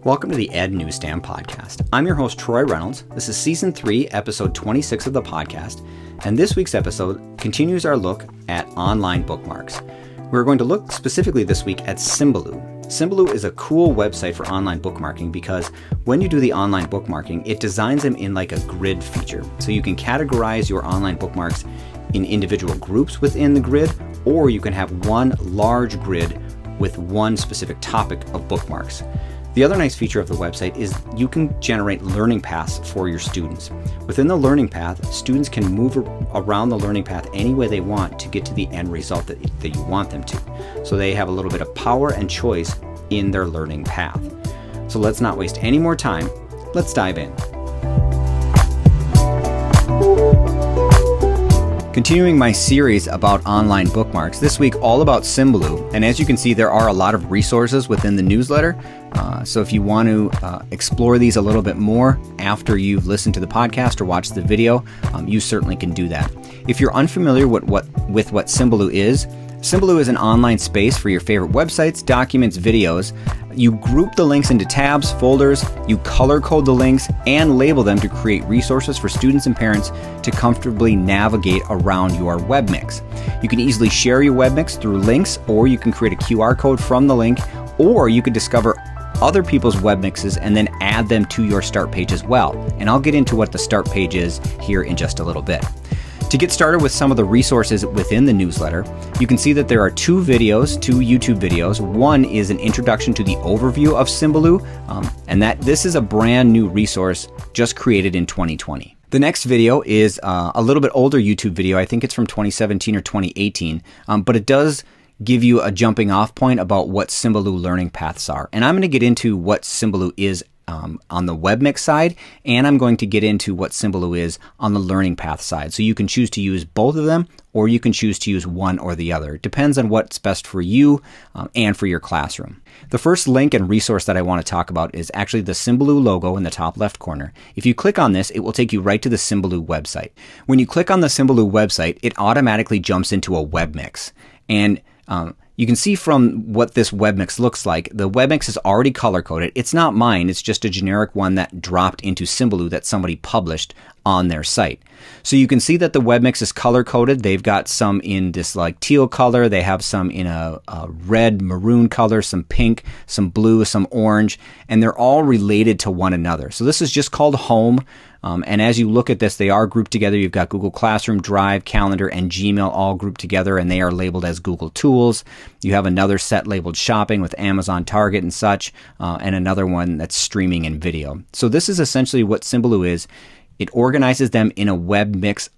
Welcome to the ednewsstand podcast. I'm your host, Troy Reynolds. This is Season 3, Episode 26 of the podcast, and this week's episode continues our look at online bookmarks. We're going to look specifically this week at Symbaloo. Sybaloo is a cool website for online bookmarking because when you do the online bookmarking, it designs them in like a grid feature. So you can categorize your online bookmarks in individual groups within the grid, or you can have one large grid with one specific topic of bookmarks. The other nice feature of the website is you can generate learning paths for your students. Within the learning path, students can move around the learning path any way they want to get to the end result that you want them to. So they have a little bit of power and choice in their learning path. So let's not waste any more time. Let's dive in. Continuing my series about online bookmarks, this week all about Symbaloo. And as you can see, there are a lot of resources within the newsletter. So if you want to explore these a little bit more after you've listened to the podcast or watched the video, you certainly can do that. If you're unfamiliar with what Symbaloo is an online space for your favorite websites, documents, videos. You group the links into tabs, folders, you color code the links, and label them to create resources for students and parents to comfortably navigate around your Webmix. You can easily share your Webmix through links, or you can create a QR code from the link, or you could discover other people's Webmixes and then add them to your start page as well. And I'll get into what the start page is here in just a little bit. To get started with some of the resources within the newsletter, you can see that there are two YouTube videos. One is an introduction to the overview of Symbaloo, and that this is a brand new resource just created in 2020. The next video is a little bit older YouTube video. I think it's from 2017 or 2018, but it does give you a jumping off point about what Symbaloo learning paths are. And I'm going to get into what Symbaloo is on the Webmix side, and I'm going to get into what Symbaloo is on the learning path side. So you can choose to use both of them, or you can choose to use one or the other. It depends on what's best for you and for your classroom. The first link and resource that I want to talk about is actually the Symbaloo logo in the top left corner. If you click on this, it will take you right to the Symbaloo website. When you click on the Symbaloo website, it automatically jumps into a Webmix. And you can see from what this Webmix looks like, the Webmix is already color-coded. It's not mine, it's just a generic one that dropped into Sybaloo that somebody published on their site. So you can see that the Webmix is color-coded. They've got some in this like teal color, they have some in a red maroon color, some pink, some blue, some orange, and they're all related to one another. So this is just called Home. And as you look at this, they are grouped together. You've got Google Classroom, Drive, Calendar, and Gmail all grouped together, and they are labeled as Google Tools. You have another set labeled Shopping with Amazon, Target, and such, and another one that's Streaming and Video. So this is essentially what Symbaloo is. It organizes them in a Webmix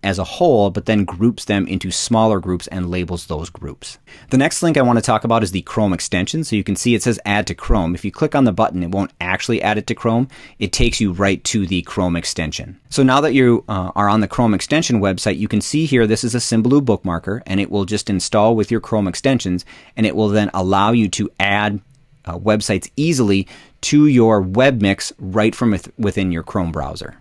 as a whole, but then groups them into smaller groups and labels those groups. The next link I want to talk about is the Chrome extension. So you can see it says Add to Chrome. If you click on the button, it won't actually add it to Chrome. It takes you right to the Chrome extension. So now that you are on the Chrome extension website, you can see here this is a Symbaloo bookmarker, and it will just install with your Chrome extensions, and it will then allow you to add websites easily to your Webmix right from within your Chrome browser.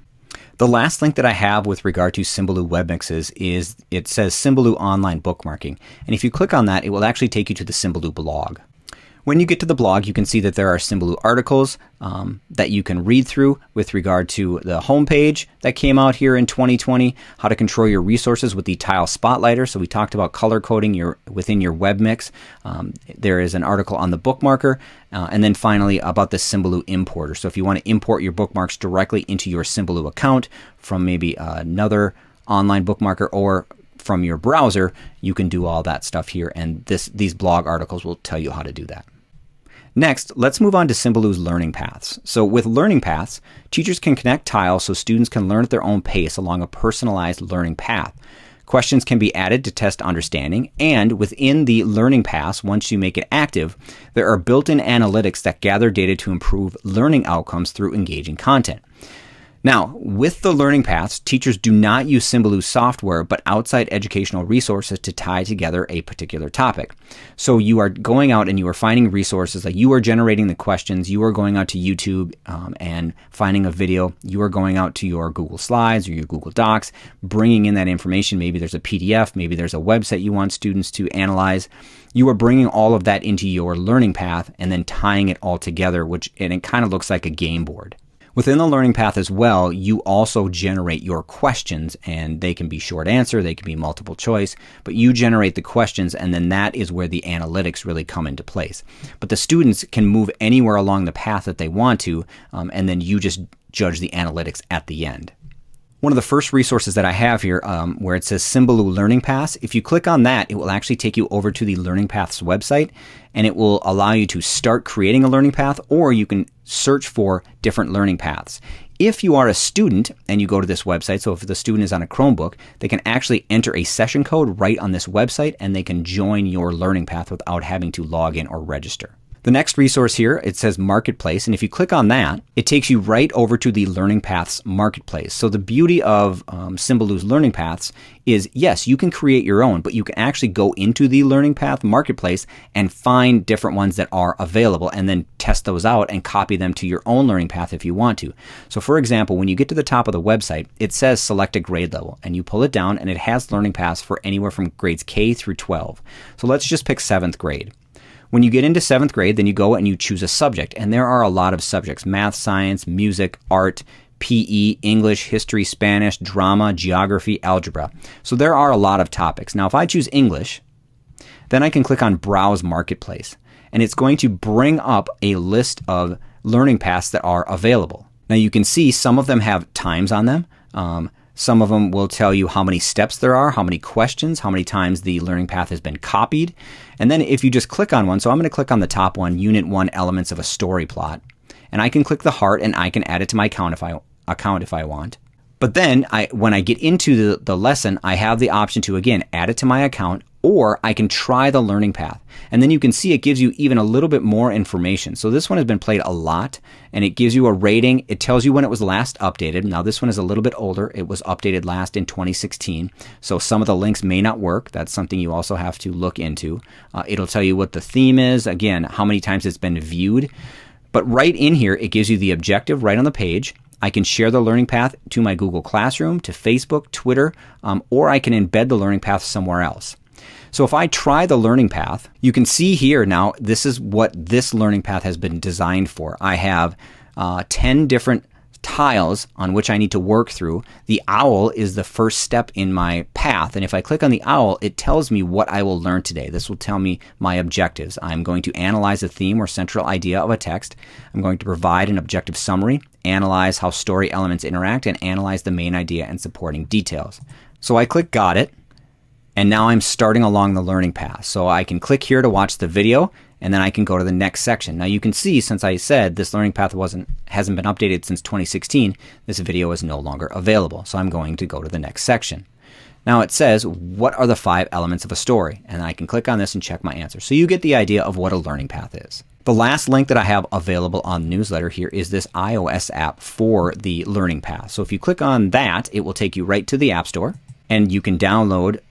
The last link that I have with regard to Symbaloo Webmixes is it says Symbaloo Online Bookmarking. And if you click on that, it will actually take you to the Symbaloo blog. When you get to the blog, you can see that there are Symbaloo articles that you can read through with regard to the homepage that came out here in 2020, how to control your resources with the Tile Spotlighter. So we talked about color coding within your Webmix. There is an article on the bookmarker, and then finally about the Symbaloo importer. So if you want to import your bookmarks directly into your Symbaloo account from maybe another online bookmarker or from your browser, you can do all that stuff here, and these blog articles will tell you how to do that. Next, let's move on to Symbaloo's learning paths. So with learning paths, teachers can connect tiles so students can learn at their own pace along a personalized learning path. Questions can be added to test understanding, and within the learning paths, once you make it active, there are built-in analytics that gather data to improve learning outcomes through engaging content. Now, with the learning paths, teachers do not use Symbaloo software, but outside educational resources to tie together a particular topic. So you are going out and you are finding resources, like you are generating the questions, you are going out to YouTube and finding a video, you are going out to your Google Slides or your Google Docs, bringing in that information. Maybe there's a PDF, maybe there's a website you want students to analyze. You are bringing all of that into your learning path and then tying it all together, and it kind of looks like a game board. Within the learning path as well, you also generate your questions, and they can be short answer, they can be multiple choice, but you generate the questions, and then that is where the analytics really come into place. But the students can move anywhere along the path that they want to, and then you just judge the analytics at the end. One of the first resources that I have here where it says Symbaloo Learning Paths, if you click on that, it will actually take you over to the Learning Paths website, and it will allow you to start creating a learning path, or you can search for different learning paths. If you are a student and you go to this website, so if the student is on a Chromebook, they can actually enter a session code right on this website, and they can join your learning path without having to log in or register. The next resource here, it says Marketplace, and if you click on that, it takes you right over to the Learning Paths Marketplace. So the beauty of Symbaloo's Learning Paths is, yes, you can create your own, but you can actually go into the Learning Path Marketplace and find different ones that are available and then test those out and copy them to your own learning path if you want to. So for example, when you get to the top of the website, it says select a grade level, and you pull it down and it has learning paths for anywhere from grades K through 12. So let's just pick 7th grade. When you get into 7th grade, then you go and you choose a subject, and there are a lot of subjects: math, science, music, art, PE, English, history, Spanish, drama, geography, algebra. So there are a lot of topics. Now, if I choose English, then I can click on Browse Marketplace, and it's going to bring up a list of learning paths that are available. Now, you can see some of them have times on them. Some of them will tell you how many steps there are, how many questions, how many times the learning path has been copied. And then if you just click on one, so I'm going to click on the top one, Unit 1, Elements of a Story Plot. And I can click the heart and I can add it to my account if I want. But then when I get into the lesson, I have the option to, again, add it to my account, or I can try the learning path. And then you can see it gives you even a little bit more information. So this one has been played a lot, and it gives you a rating. It tells you when it was last updated. Now this one is a little bit older. It was updated last in 2016. So some of the links may not work. That's something you also have to look into. It'll tell you what the theme is, again, how many times it's been viewed. But right in here, it gives you the objective right on the page. I can share the learning path to my Google Classroom, to Facebook, Twitter, or I can embed the learning path somewhere else. So if I try the learning path, you can see here now, this is what this learning path has been designed for. I have 10 different tiles on which I need to work through. The owl is the first step in my path, and if I click on the owl, it tells me what I will learn today. This will tell me my objectives. I'm going to analyze a theme or central idea of a text. I'm going to provide an objective summary, analyze how story elements interact, and analyze the main idea and supporting details. So I click Got It, and now I'm starting along the learning path. So I can click here to watch the video, and then I can go to the next section. Now you can see, since I said this learning path hasn't been updated since 2016, this video is no longer available. So I'm going to go to the next section. Now it says, what are the 5 elements of a story? And I can click on this and check my answer. So you get the idea of what a learning path is. The last link that I have available on the newsletter here is this iOS app for the learning path. So if you click on that, it will take you right to the App Store. And you can download,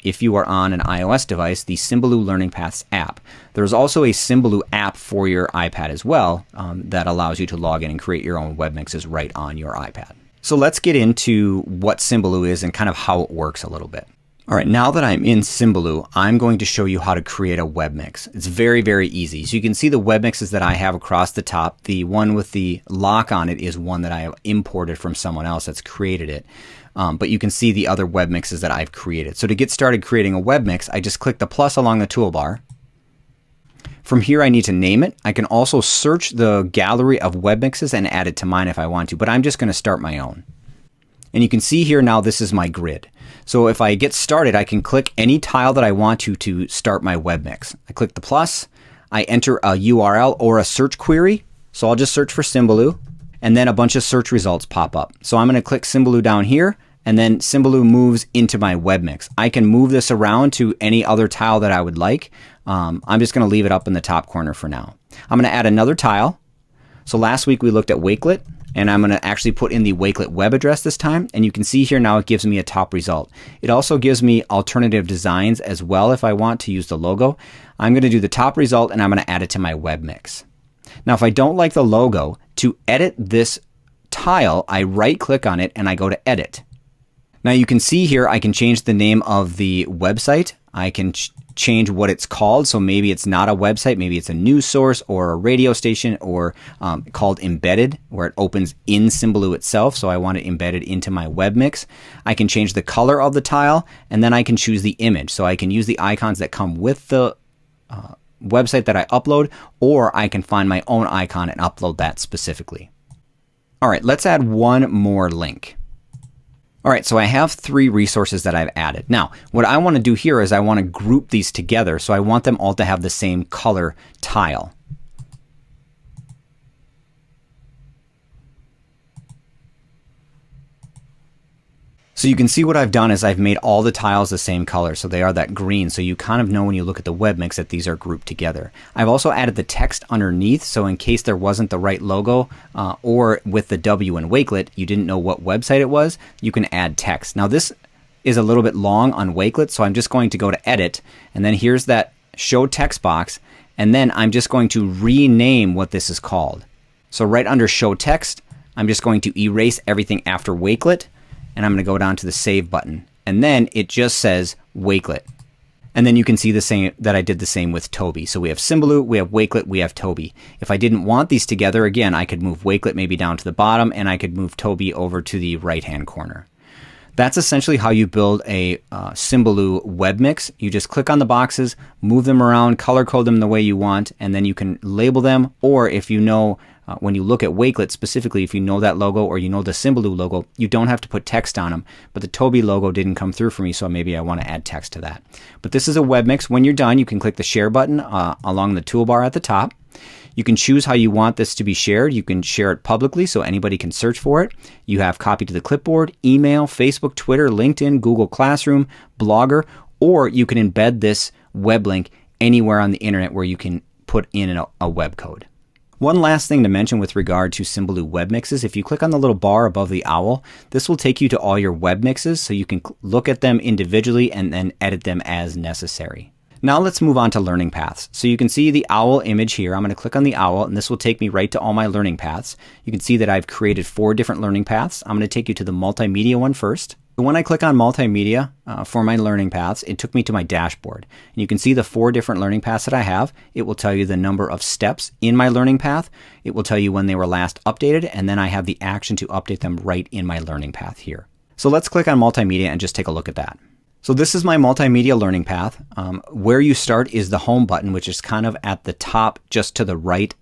if you are on an iOS device, the Symbaloo Learning Paths app. There's also a Symbaloo app for your iPad as well that allows you to log in and create your own webmixes right on your iPad. So let's get into what Symbaloo is and kind of how it works a little bit. All right, now that I'm in Sybaloo, I'm going to show you how to create a webmix. It's very, very easy. So you can see the webmixes that I have across the top. The one with the lock on it is one that I have imported from someone else that's created it. But you can see the other webmixes that I've created. So to get started creating a webmix, I just click the plus along the toolbar. From here, I need to name it. I can also search the gallery of webmixes and add it to mine if I want to, but I'm just going to start my own. And you can see here now this is my grid. So if I get started, I can click any tile that I want to start my webmix. I click the plus, I enter a URL or a search query. So I'll just search for Symbaloo, and then a bunch of search results pop up. So I'm going to click Symbaloo down here, and then Symbaloo moves into my webmix. I can move this around to any other tile that I would like. I'm just going to leave it up in the top corner for now. I'm going to add another tile. So last week we looked at Wakelet, And I'm going to actually put in the Wakelet web address this time. And you can see here now it gives me a top result. It also gives me alternative designs as well if I want to use the logo. I'm going to do the top result and I'm going to add it to my Webmix. Now, if I don't like the logo, to edit this tile, I right click on it and I go to edit. Now you can see here I can change the name of the website. I can change what it's called. So maybe it's not a website, maybe it's a news source or a radio station, or called embedded, where it opens in Symbaloo itself. So I want it embedded into my Webmix. I can change the color of the tile, and then I can choose the image. So I can use the icons that come with the website that I upload, or I can find my own icon and upload that specifically. All right, let's add one more link. All right, so I have 3 resources that I've added. Now, what I want to do here is I want to group these together, so I want them all to have the same color tile. So you can see what I've done is I've made all the tiles the same color, so they are that green, so you kind of know when you look at the Webmix that these are grouped together. I've also added the text underneath, so in case there wasn't the right logo, or with the W in Wakelet, you didn't know what website it was, you can add text. Now this is a little bit long on Wakelet, so I'm just going to go to Edit, and then here's that Show Text box, and then I'm just going to rename what this is called. So right under Show Text, I'm just going to erase everything after Wakelet, and I'm going to go down to the Save button. And then it just says Wakelet. And then you can see the same that I did the same with Toby. So we have Symbaloo, we have Wakelet, we have Toby. If I didn't want these together, again, I could move Wakelet maybe down to the bottom, and I could move Toby over to the right-hand corner. That's essentially how you build a Symbaloo Webmix. You just click on the boxes, move them around, color code them the way you want, and then you can label them. Or if you know, when you look at Wakelet specifically, if you know that logo or you know the Sybaloo logo, you don't have to put text on them. But the Toby logo didn't come through for me, so maybe I want to add text to that. But this is a Webmix. When you're done, you can click the Share button along the toolbar at the top. You can choose how you want this to be shared. You can share it publicly so anybody can search for it. You have copy to the clipboard, email, Facebook, Twitter, LinkedIn, Google Classroom, Blogger, or you can embed this web link anywhere on the internet where you can put in a web code. One last thing to mention with regard to Symbaloo Webmixes, if you click on the little bar above the owl, this will take you to all your Webmixes so you can look at them individually and then edit them as necessary. Now let's move on to learning paths. So you can see the owl image here. I'm going to click on the owl and this will take me right to all my learning paths. You can see that I've created 4 different learning paths. I'm going to take you to the multimedia one first. So when I click on multimedia for my learning paths, it took me to my dashboard. And you can see the 4 different learning paths that I have. It will tell you the number of steps in my learning path. It will tell you when they were last updated, and then I have the action to update them right in my learning path here. So let's click on multimedia and just take a look at that. So this is my multimedia learning path. Where you start is the home button, which is kind of at the top just to the right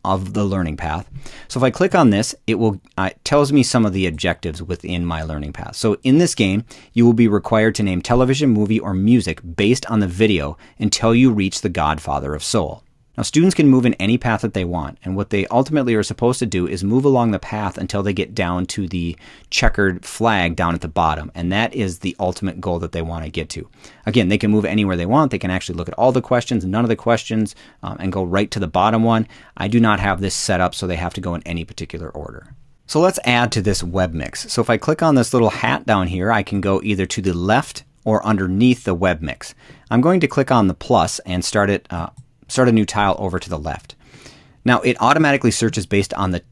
of the learning path. So if I click on this, it will tells me some of the objectives within my learning path. So in this game, you will be required to name television, movie, or music based on the video until you reach the Godfather of Soul. Now students can move in any path that they want, and what they ultimately are supposed to do is move along the path until they get down to the checkered flag down at the bottom, and that is the ultimate goal that they want to get to. Again, they can move anywhere they want. They can actually look at all the questions, none of the questions, and go right to the bottom one. I do not have this set up, so they have to go in any particular order. So let's add to this Webmix. So if I click on this little hat down here, I can go either to the left or underneath the Webmix. I'm going to click on the plus and start a new tile over to the left. Now it automatically searches based on the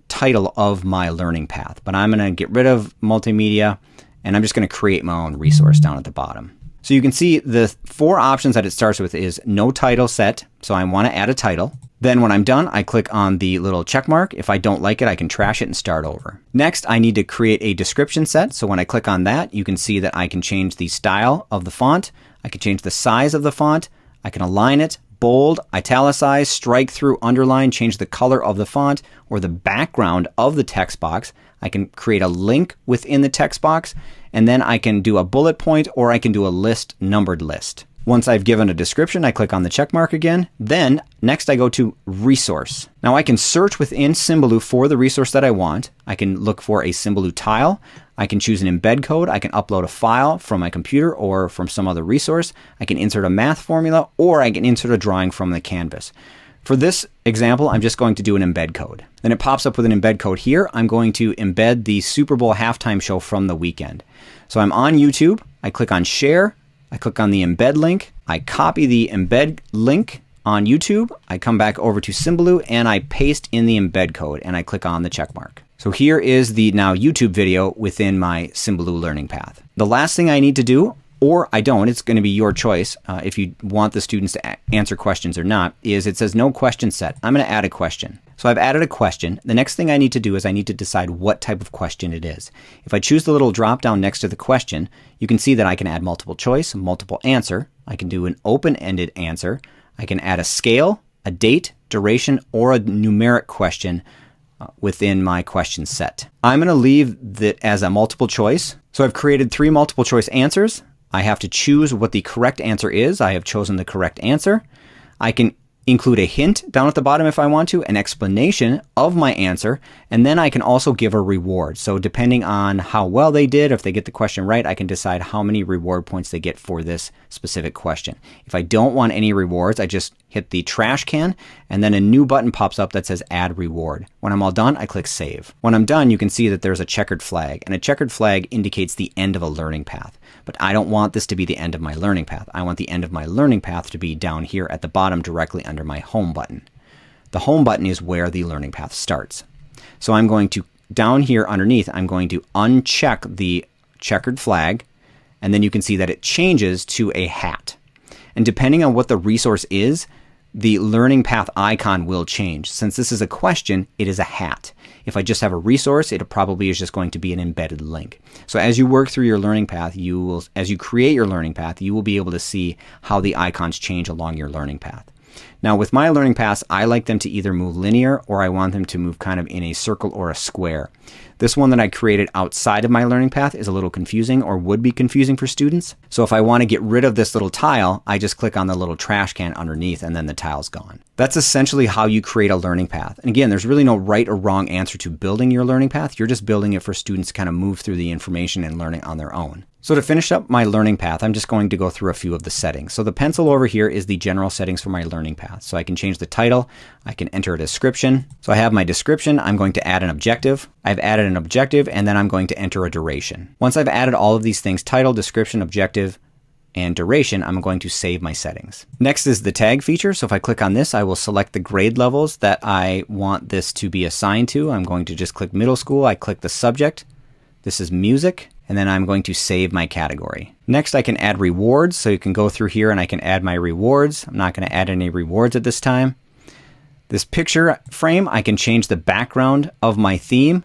title of my learning path, but I'm going to get rid of multimedia and I'm just going to create my own resource down at the bottom. So you can see the 4 options that it starts with is no title set. So I want to add a title. Then when I'm done, I click on the little check mark. If I don't like it, I can trash it and start over. Next, I need to create a description set. So when I click on that, you can see that I can change the style of the font. I can change the size of the font. I can align it, bold, italicize, strike through, underline, change the color of the font or the background of the text box. I can create a link within the text box, and then I can do a bullet point or I can do a list, numbered list. Once I've given a description, I click on the check mark again. Then next I go to resource. Now I can search within Symbaloo for the resource that I want. I can look for a Symbaloo tile. I can choose an embed code. I can upload a file from my computer or from some other resource. I can insert a math formula, or I can insert a drawing from the canvas. For this example, I'm just going to do an embed code. Then it pops up with an embed code here. I'm going to embed the Super Bowl halftime show from the weekend. So I'm on YouTube. I click on share. I click on the embed link. I copy the embed link on YouTube. I come back over to Symbaloo and I paste in the embed code and I click on the check mark. So here is the now YouTube video within my Symbaloo learning path. The last thing I need to do, or I don't, it's going to be your choice if you want the students to answer questions or not, is it says no question set. I'm going to add a question. So I've added a question. The next thing I need to do is I need to decide what type of question it is. If I choose the little drop down next to the question, you can see that I can add multiple choice, multiple answer. I can do an open-ended answer. I can add a scale, a date, duration, or a numeric question within my question set. I'm going to leave that as a multiple choice. So I've created 3 multiple choice answers. I have to choose what the correct answer is. I have chosen the correct answer. I can include a hint down at the bottom if I want to, an explanation of my answer, and then I can also give a reward. So depending on how well they did, if they get the question right, I can decide how many reward points they get for this specific question. If I don't want any rewards, I just hit the trash can, and then a new button pops up that says add reward. When I'm all done, I click save. When I'm done, you can see that there's a checkered flag, and a checkered flag indicates the end of a learning path. But I don't want this to be the end of my learning path. I want the end of my learning path to be down here at the bottom directly under my home button. The home button is where the learning path starts. So I'm going to, down here underneath, I'm going to uncheck the checkered flag, and then you can see that it changes to a hat. And depending on what the resource is, the learning path icon will change. Since this is a question, it is a hat. If I just have a resource, it probably is just going to be an embedded link. So as you work through your learning path, as you create your learning path, you will be able to see how the icons change along your learning path. Now with my learning paths, I like them to either move linear or I want them to move kind of in a circle or a square. This one that I created outside of my learning path is a little confusing or would be confusing for students. So if I want to get rid of this little tile, I just click on the little trash can underneath and then the tile's gone. That's essentially how you create a learning path. And again, there's really no right or wrong answer to building your learning path. You're just building it for students to kind of move through the information and learning on their own. So to finish up my learning path, I'm just going to go through a few of the settings. So the pencil over here is the general settings for my learning path. So I can change the title, I can enter a description. So I have my description, I'm going to add an objective. I've added an objective and then I'm going to enter a duration. Once I've added all of these things, title, description, objective, and duration, I'm going to save my settings. Next is the tag feature. So if I click on this, I will select the grade levels that I want this to be assigned to. I'm going to just click middle school. I click the subject. This is music. And then I'm going to save my category. Next, I can add rewards. So you can go through here and I can add my rewards. I'm not going to add any rewards at this time. This picture frame, I can change the background of my theme.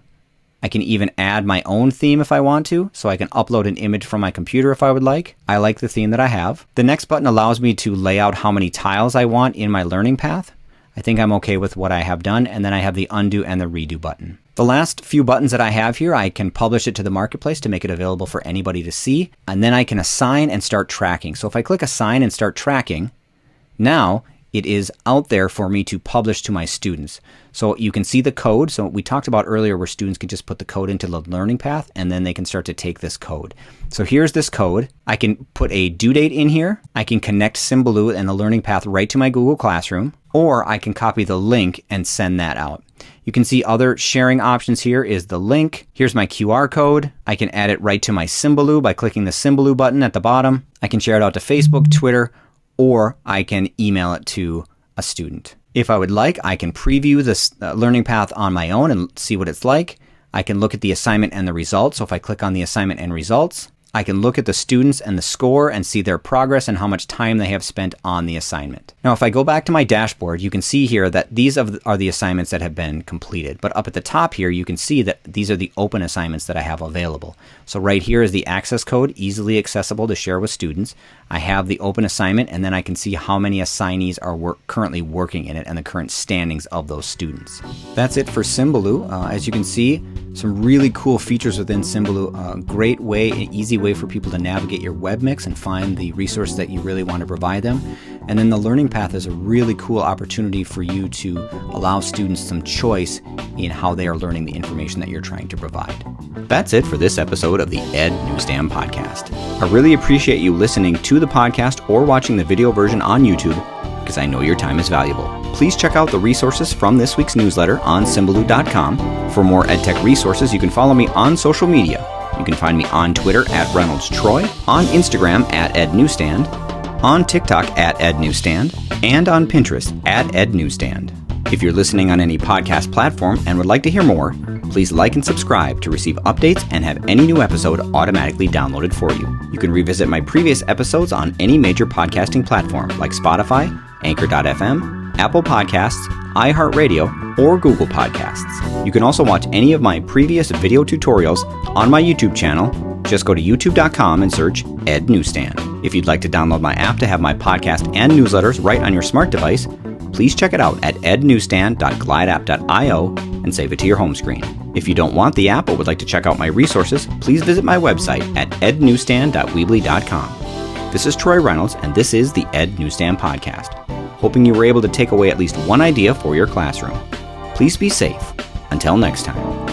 I can even add my own theme if I want to. So I can upload an image from my computer if I would like. I like the theme that I have. The next button allows me to lay out how many tiles I want in my learning path. I think I'm okay with what I have done. And then I have the undo and the redo button. The last few buttons that I have here, I can publish it to the marketplace to make it available for anybody to see. And then I can assign and start tracking. So if I click assign and start tracking, now it is out there for me to publish to my students. So you can see the code. So we talked about earlier where students can just put the code into the learning path and then they can start to take this code. So here's this code. I can put a due date in here. I can connect Symbaloo and the learning path right to my Google Classroom, or I can copy the link and send that out. You can see other sharing options here is the link. Here's my QR code. I can add it right to my Sybaloo by clicking the Symbaloo button at the bottom. I can share it out to Facebook, Twitter, or I can email it to a student. If I would like, I can preview this learning path on my own and see what it's like. I can look at the assignment and the results. So if I click on the assignment and results, I can look at the students and the score and see their progress and how much time they have spent on the assignment. Now, if I go back to my dashboard, you can see here that these are the assignments that have been completed. But up at the top here, you can see that these are the open assignments that I have available. So right here is the access code, easily accessible to share with students. I have the open assignment, and then I can see how many assignees are currently working in it and the current standings of those students. That's it for Symbaloo. As you can see, some really cool features within Symbaloo. A great way, an easy way for people to navigate your Webmix and find the resources that you really want to provide them. And then the learning path is a really cool opportunity for you to allow students some choice in how they are learning the information that you're trying to provide. That's it for this episode of the Ed Newsstand Podcast. I really appreciate you listening to the podcast or watching the video version on YouTube because I know your time is valuable. please check out the resources from this week's newsletter on Symbaloo.com. For more EdTech resources, you can follow me on social media. You can find me on Twitter at ReynoldsTroy, on Instagram at ednewsstand, on TikTok at ednewsstand, and on Pinterest at ednewsstand. If you're listening on any podcast platform and would like to hear more, please like and subscribe to receive updates and have any new episode automatically downloaded for you. You can revisit my previous episodes on any major podcasting platform like Spotify, Anchor.fm, Apple Podcasts, iHeartRadio, or Google Podcasts. You can also watch any of my previous video tutorials on my YouTube channel. Just go to youtube.com and search Ed Newsstand. If you'd like to download my app to have my podcast and newsletters right on your smart device, please check it out at ednewsstand.glideapp.io and save it to your home screen. If you don't want the app but would like to check out my resources, please visit my website at ednewsstand.weebly.com. This is Troy Reynolds, and this is the Ed Newsstand Podcast, hoping you were able to take away at least one idea for your classroom. Please be safe. Until next time.